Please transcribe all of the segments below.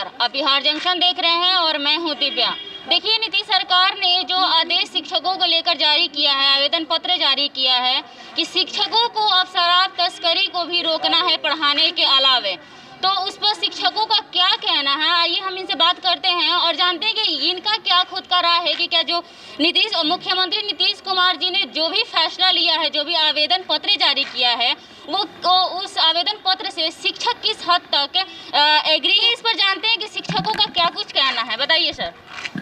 नमस्कार, आप बिहार जंक्शन देख रहे हैं और मैं हूं दिव्या। देखिए, नीतीश सरकार ने जो आदेश शिक्षकों को लेकर जारी किया है, आवेदन पत्र जारी किया है कि शिक्षकों को अब शराब तस्करी को भी रोकना है पढ़ाने के अलावे। तो उस पर शिक्षकों का क्या कहना है, आइए हम इनसे बात करते हैं और जानते हैं कि इनका क्या खुद का राय है कि क्या जो मुख्यमंत्री नीतीश कुमार जी ने जो भी फैसला लिया है, जो भी आवेदन पत्र जारी किया है, वो उस आवेदन पत्र से शिक्षक किस हद तक एग्री है, इस पर जानते हैं कि शिक्षकों का क्या कुछ कहना है। बताइए सर।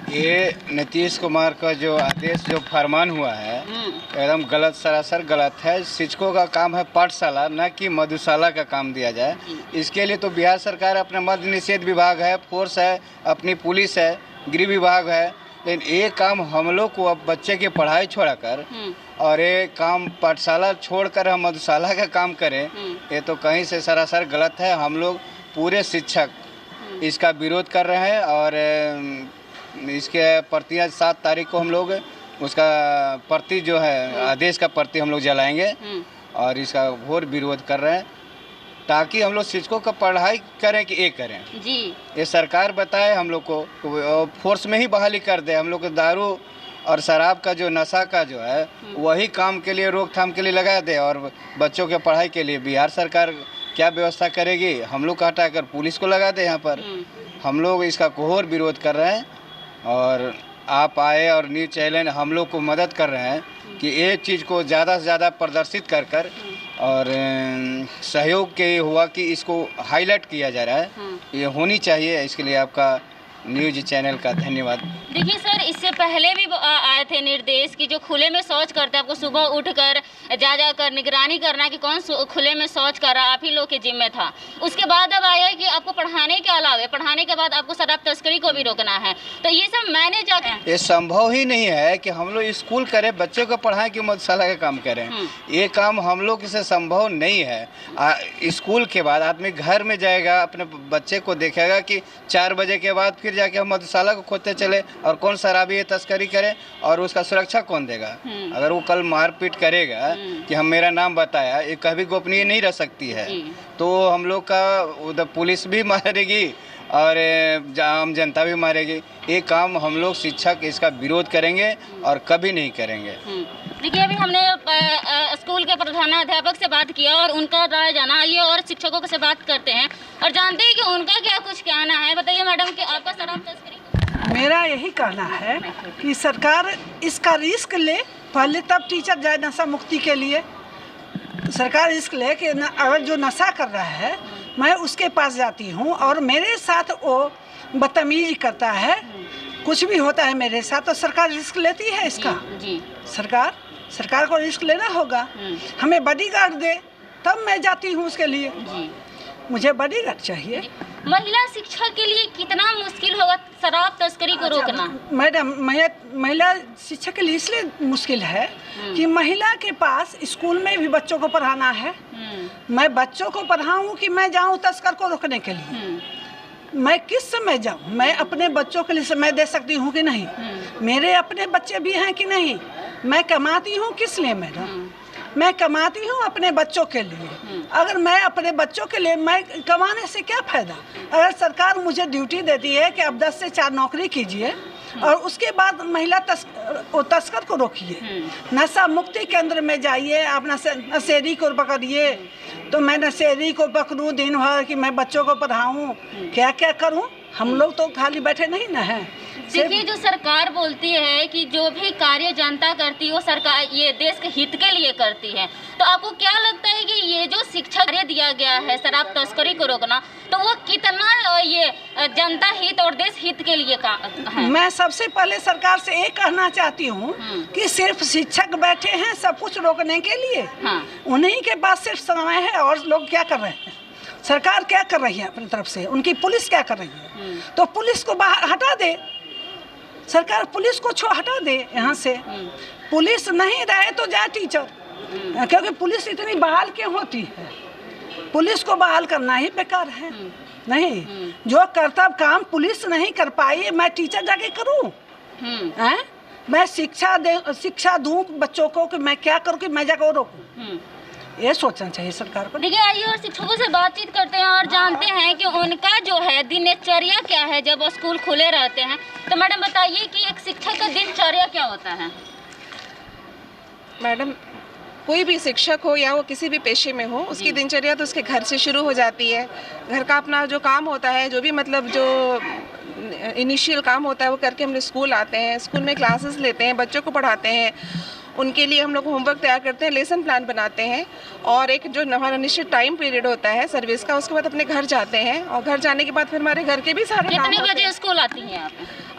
ये नीतीश कुमार का जो आदेश, जो फरमान हुआ है, एकदम गलत, सरासर गलत है। शिक्षकों का काम है पाठशाला, न कि मधुशाला का काम दिया जाए। इसके लिए तो बिहार सरकार अपना मद्य निषेध विभाग है, फोर्स है, अपनी पुलिस है, गृह विभाग है, लेकिन ये काम हम लोग को अब बच्चे की पढ़ाई छोड़कर और ये काम पाठशाला छोड़कर हम मधुशाला का काम करें, ये तो कहीं से सरासर गलत है। हम लोग पूरे शिक्षक इसका विरोध कर रहे हैं और इसके प्रति 7 तारीख को हम लोग उसका प्रति जो है आदेश का प्रति हम लोग जलाएंगे और इसका घोर विरोध कर रहे हैं, ताकि हम लोग शिक्षकों का पढ़ाई करें कि ये करें जी। ये सरकार बताए हम लोग को फोर्स में ही बहाली कर दे। हम लोग को दारू और शराब का जो नशा का जो है वही काम के लिए, रोकथाम के लिए लगा दे, और बच्चों के पढ़ाई के लिए बिहार सरकार क्या व्यवस्था करेगी, हम लोग का हटाकर पुलिस को लगा दे। यहाँ पर हम लोग इसका घोर विरोध कर रहे हैं और आप आए और न्यूज़ चैनल हम लोग को मदद कर रहे हैं कि ये चीज़ को ज़्यादा से ज़्यादा प्रदर्शित कर और सहयोग के हुआ कि इसको हाईलाइट किया जा रहा है। ये होनी चाहिए। इसके लिए आपका न्यूज़ चैनल का धन्यवाद। देखिए सर, इससे पहले भी आए थे निर्देश कि जो खुले में शौच करते हैं, आपको सुबह उठकर जाकर निगरानी करना कि कौन खुले में शौच कर रहा, आप ही लोग के जिम्मे था। उसके बाद अब आया कि आपको पढ़ाने के अलावे, पढ़ाने के बाद आपको शराब तस्करी को भी रोकना है। तो ये सब मैंने जाकर, ये संभव ही नहीं है कि हम लोग स्कूल करें, बच्चों को पढ़ाएं कि मधुशाला का काम करें। ये काम हम लोग से संभव नहीं है। स्कूल के बाद आदमी घर में जाएगा, अपने बच्चे को देखेगा कि 4 बजे के बाद फिर जाके हम मधुशाला को खोदते चले और कौन शराबी तस्करी करे और उसका सुरक्षा कौन देगा। अगर वो कल मारपीट करेगा कि हम मेरा नाम बताया, ये कभी गोपनीय नहीं रह सकती है। तो हम लोग का उधर पुलिस भी मारेगी और आम जनता भी मारेगी। ये काम हम लोग शिक्षक इसका विरोध करेंगे और कभी नहीं करेंगे। देखिए, अभी हमने स्कूल के प्रधानाध्यापक से बात किया और उनका राय जाना। आइए और शिक्षकों से बात करते हैं और जानते हैं कि उनका क्या कुछ कहना है। बताइए मैडम कि आपका शराब तस्करी। मेरा यही कहना है कि सरकार इसका रिस्क ले, पहले तब टीचर जाए नशा मुक्ति के लिए। सरकार रिस्क ले कि अगर जो नशा कर रहा है, मैं उसके पास जाती हूँ और मेरे साथ वो बदतमीजी करता है, कुछ भी होता है मेरे साथ, तो सरकार रिस्क लेती है इसका। जी। सरकार को रिस्क लेना होगा। हमें बॉडीगार्ड दे तब मैं जाती हूँ उसके लिए। जी। मुझे बॉडीगार्ड चाहिए। महिला शिक्षा के लिए कितना मुश्किल होगा शराब तस्करी को रोकना? मैडम, महिला शिक्षा के लिए इसलिए मुश्किल है कि महिला के पास स्कूल में भी बच्चों को पढ़ाना है। मैं बच्चों को पढ़ाऊँ कि मैं जाऊँ तस्कर को रोकने के लिए? मैं किस समय जाऊँ? मैं अपने बच्चों के लिए समय दे सकती हूँ कि नहीं? मेरे अपने बच्चे भी हैं कि नहीं? मैं कमाती हूँ किस लिए मैडम? मैं कमाती हूँ अपने बच्चों के लिए। अगर मैं अपने बच्चों के लिए, मैं कमाने से क्या फ़ायदा? अगर सरकार मुझे ड्यूटी देती है कि अब 10 से 4 नौकरी कीजिए और उसके बाद महिला तस्कर को रोकिए, नशा मुक्ति केंद्र में जाइए, आप नशेड़ी को पकड़िए, तो मैं नशेड़ी को पकड़ूँ दिन भर कि मैं बच्चों को पढ़ाऊँ, क्या क्या करूँ? हम लोग तो खाली बैठे नहीं ना हैं। देखिए, जो सरकार बोलती है कि जो भी कार्य जनता करती है वो सरकार ये देश के हित के लिए करती है, तो आपको क्या लगता है कि ये जो शिक्षा कार्य दिया गया है शराब तस्करी को रोकना, तो वो कितना ये जनता हित और देश हित के लिए का है? मैं सबसे पहले सरकार से ये कहना चाहती हूँ कि सिर्फ शिक्षक बैठे हैं सब कुछ रोकने के लिए। उन्हीं के पास सिर्फ समय है और लोग क्या कर रहे हैं? सरकार क्या कर रही है अपनी तरफ से? उनकी पुलिस क्या कर रही है? तो पुलिस को बाहर हटा दे, सरकार पुलिस को हटा दे यहाँ से। पुलिस नहीं रहे तो जाए टीचर, क्योंकि पुलिस इतनी बहाल क्यों होती है? पुलिस को बहाल करना ही बेकार है। नहीं, जो कर्तव्य काम पुलिस नहीं कर पाई, मैं टीचर जाके करूँ? मैं शिक्षा दूँ बच्चों को कि मैं क्या करूँ कि मैं जाकर रोकूँ? ये सोचना चाहिए सरकार को। देखिए, आइए और शिक्षकों से बातचीत करते हैं और जानते हैं कि उनका जो है दिनचर्या क्या है जब स्कूल खुले रहते हैं। तो मैडम बताइए कि एक शिक्षक का दिनचर्या क्या होता है? मैडम, कोई भी शिक्षक हो या वो किसी भी पेशे में हो, उसकी दिनचर्या तो उसके घर से शुरू हो जाती है। घर का अपना जो काम होता है, जो भी मतलब जो इनिशियल काम होता है वो करके हम लोग स्कूल आते हैं, स्कूल में क्लासेस लेते हैं, बच्चों को पढ़ाते हैं, उनके लिए हम लोग होमवर्क तैयार करते हैं, लेसन प्लान बनाते हैं और एक जो हमारा निश्चित टाइम पीरियड होता है सर्विस का, उसके बाद अपने घर जाते हैं और घर जाने के बाद फिर हमारे घर के भी सारे काम कितने होते बजे हैं। स्कूल आती हैं आप?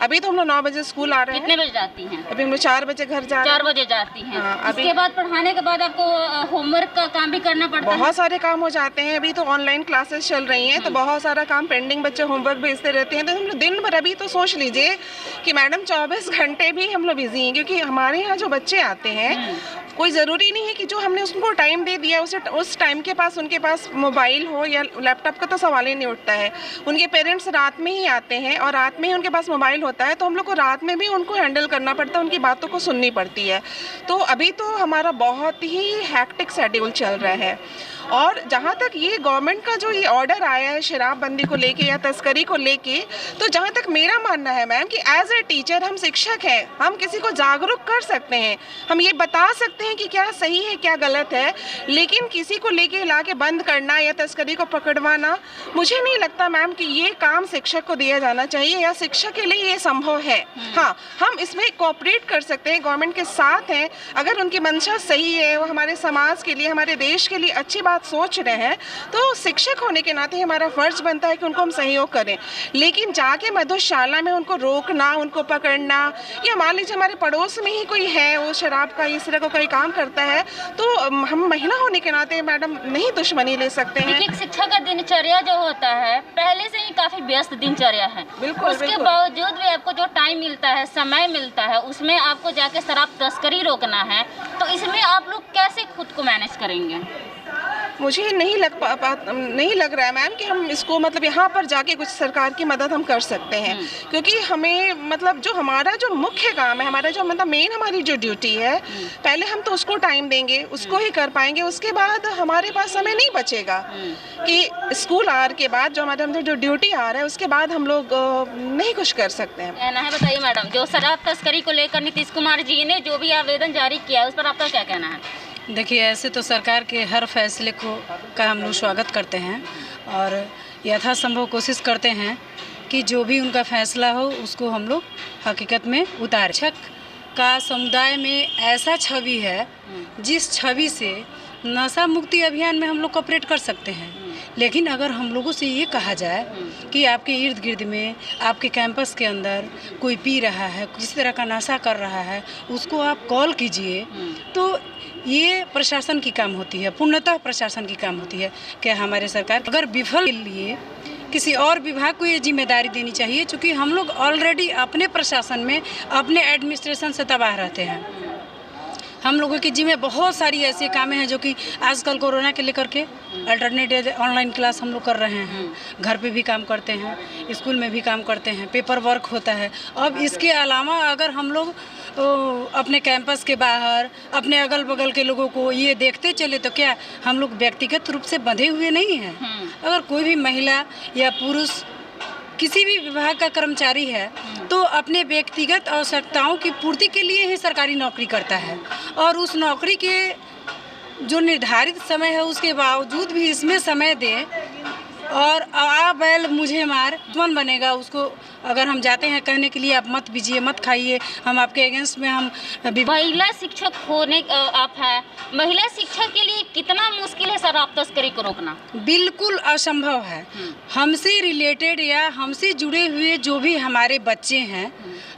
अभी तो हम लोग 9 बजे स्कूल आ रहे हैं। कितने बजे जाती हैं? अभी हम लोग 4 बजे घर जा रहे 4 हैं। बजे जाती हैं। हाँ, अभी इसके बाद पढ़ाने के बाद आपको होमवर्क का काम भी करना पड़ता है? बहुत सारे काम हो जाते हैं। अभी तो ऑनलाइन क्लासेस चल रही हैं, तो बहुत सारा काम पेंडिंग, बच्चे होमवर्क भेजते रहते हैं। तो हम लोग दिन भर, अभी तो सोच लीजिए कि मैडम 24 घंटे भी हम लोग बिजी हैं, क्योंकि हमारे यहाँ जो बच्चे आते हैं, कोई ज़रूरी नहीं है कि जो हमने उसको टाइम दे दिया उस टाइम के पास उनके पास मोबाइल हो या लैपटॉप का तो सवाल ही नहीं उठता है। उनके पेरेंट्स रात में ही आते हैं और रात में ही उनके पास मोबाइल होता है, तो हम लोग को रात में भी उनको हैंडल करना पड़ता है, उनकी बातों को सुननी पड़ती है। तो अभी तो हमारा बहुत ही हैक्टिक शेड्यूल चल रहा है। और जहाँ तक ये गवर्नमेंट का जो ये ऑर्डर आया है शराबबंदी को लेके या तस्करी को लेके, तो जहाँ तक मेरा मानना है मैम कि एज ए टीचर हम शिक्षक हैं, हम किसी को जागरूक कर सकते हैं, हम ये बता सकते हैं कि क्या सही है क्या गलत है, लेकिन किसी को लेके ला के बंद करना या तस्करी को पकड़वाना, मुझे नहीं लगता मैम कि ये काम शिक्षक को दिया जाना चाहिए या शिक्षक के लिए ये संभव है। हाँ, हम इसमें कोऑपरेट कर सकते हैं, गवर्नमेंट के साथ हैं। अगर उनकी मंशा सही है, वो हमारे समाज के लिए, हमारे देश के लिए अच्छी बात सोच रहे हैं, तो शिक्षक होने के नाते हमारा फर्ज बनता है कि उनको हम सहयोग करें। लेकिन जाके मधुशाला में उनको रोकना, उनको पकड़ना, या मान लीजिए हमारे पड़ोस में ही कोई है वो शराब का इस तरह का कोई काम करता है, तो हम महिला होने के नाते मैडम नहीं दुश्मनी ले सकते हैं। देखिए, शिक्षक का दिनचर्या जो होता है पहले से ही काफी व्यस्त दिनचर्या है। बिल्कुल, उसके बिल्कुल। बावजूद भी आपको जो टाइम मिलता है, समय मिलता है, उसमें आपको जाके शराब तस्करी रोकना है, तो इसमें आप लोग कैसे खुद को मैनेज करेंगे? मुझे नहीं लग रहा है मैम कि हम इसको मतलब यहाँ पर जाके कुछ सरकार की मदद हम कर सकते हैं, क्योंकि हमें मतलब जो हमारा जो मुख्य काम है, हमारा जो मतलब मेन हमारी जो ड्यूटी है, पहले हम तो उसको टाइम देंगे, उसको ही कर पाएंगे। उसके बाद हमारे पास समय नहीं बचेगा कि स्कूल आवर के बाद जो हमारा जो ड्यूटी आ रहा है उसके बाद हम लोग नहीं कुछ कर सकते हैं। कहना है, बताइए मैडम, जो शराब तस्करी को लेकर नीतीश कुमार जी ने जो भी आवेदन जारी किया है उस पर आपका क्या कहना है? देखिए, ऐसे तो सरकार के हर फैसले का हम लोग स्वागत करते हैं और यथासंभव कोशिश करते हैं कि जो भी उनका फैसला हो उसको हम लोग हकीकत में उतारें। शिक्षक का समुदाय में ऐसा छवि है जिस छवि से नशा मुक्ति अभियान में हम लोग कोऑपरेट कर सकते हैं। लेकिन अगर हम लोगों से ये कहा जाए कि आपके इर्द गिर्द में, आपके कैंपस के अंदर कोई पी रहा है, किसी तरह का नशा कर रहा है, उसको आप कॉल कीजिए, तो ये प्रशासन की काम होती है, पूर्णतः प्रशासन की काम होती है। क्या हमारे सरकार अगर विफल के लिए किसी और विभाग को ये जिम्मेदारी देनी चाहिए, क्योंकि हम लोग ऑलरेडी अपने प्रशासन में, अपने एडमिनिस्ट्रेशन से तबाह रहते हैं। हम लोगों की जिम्मे बहुत सारी ऐसे कामें हैं जो कि आजकल कोरोना के लेकर के अल्टरनेट ऑनलाइन क्लास हम लोग कर रहे हैं, घर पे भी काम करते हैं, स्कूल में भी काम करते हैं, पेपर वर्क होता है। अब इसके अलावा अगर हम लोग अपने कैंपस के बाहर, अपने अगल बगल के लोगों को ये देखते चले तो क्या हम लोग व्यक्तिगत रूप से बंधे हुए नहीं हैं? अगर कोई भी महिला या पुरुष किसी भी विभाग का कर्मचारी है तो अपने व्यक्तिगत आवश्यकताओं की पूर्ति के लिए ही सरकारी नौकरी करता है, और उस नौकरी के जो निर्धारित समय है उसके बावजूद भी इसमें समय दे और आ बैल मुझे मार मन बनेगा उसको। अगर हम जाते हैं कहने के लिए आप मत पीजिए, मत खाइए, हम आपके अगेंस्ट में हम महिला शिक्षक होने आप है, महिला शिक्षक के लिए कितना मुश्किल है शराब तस्करी को रोकना? बिल्कुल असंभव है। हमसे रिलेटेड या हमसे जुड़े हुए जो भी हमारे बच्चे हैं,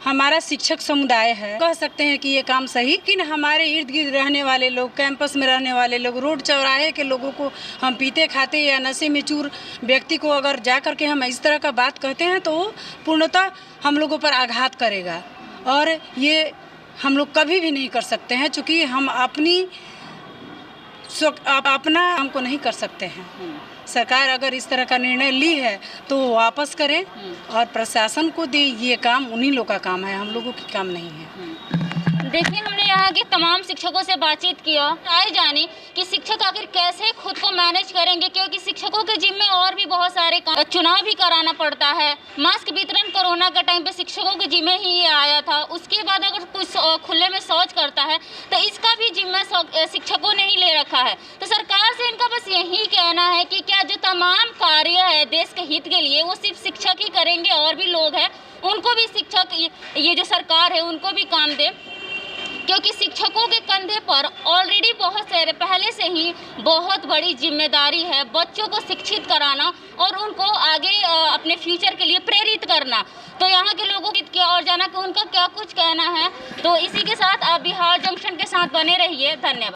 हमारा शिक्षक समुदाय है, कह सकते हैं कि ये काम सही, लेकिन हमारे इर्द गिर्द रहने वाले लोग, कैंपस में रहने वाले लोग, रोड चौराहे के लोगों को हम पीते खाते या नशे में चूर व्यक्ति को अगर जा कर के हम इस तरह का बात कहते हैं तो पूर्णतः हम लोगों पर आघात करेगा, और ये हम लोग कभी भी नहीं कर सकते हैं, क्योंकि हम अपना हमको नहीं कर सकते हैं। सरकार अगर इस तरह का निर्णय ली है तो वापस करें और प्रशासन को दे, ये काम उन्हीं लोगों का काम है, हम लोगों की काम नहीं है। देखिए, हमने यहाँ के तमाम शिक्षकों से बातचीत किया, आए जाने कि शिक्षक आखिर कैसे खुद को मैनेज करेंगे, क्योंकि शिक्षकों के जिम्मे और भी बहुत सारे काम, चुनाव भी कराना पड़ता है। मास्क वितरण कोरोना के टाइम पे शिक्षकों के जिम्मे ही ये आया था। उसके बाद अगर कुछ खुले में शौच करता है तो इसका भी जिम्मा शिक्षकों ने ही ले रखा है। तो सरकार से इनका बस यही कहना है कि क्या जो तमाम कार्य है देश के हित के लिए वो सिर्फ शिक्षक ही करेंगे, और भी लोग हैं उनको भी शिक्षक, ये जो सरकार है उनको भी काम दे, क्योंकि शिक्षकों के कंधे पर ऑलरेडी बहुत सारे पहले से ही बहुत बड़ी जिम्मेदारी है बच्चों को शिक्षित कराना और उनको आगे अपने फ्यूचर के लिए प्रेरित करना। तो यहाँ के लोगों की और जाना कि उनका क्या कुछ कहना है। तो इसी के साथ आप बिहार जंक्शन के साथ बने रहिए। धन्यवाद।